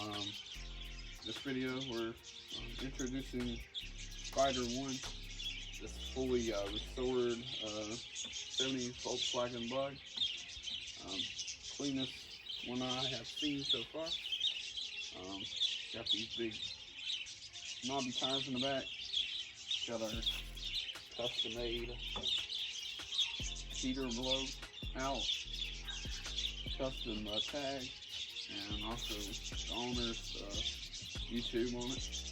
Um, this video, we're introducing Spider 1, this fully restored 70s Volkswagen Bug. Um, Cleanest one I have seen so far. Got these big knobby tires in the back. Got our custom-made heater blow out, custom tag, and also the owner's YouTube on it.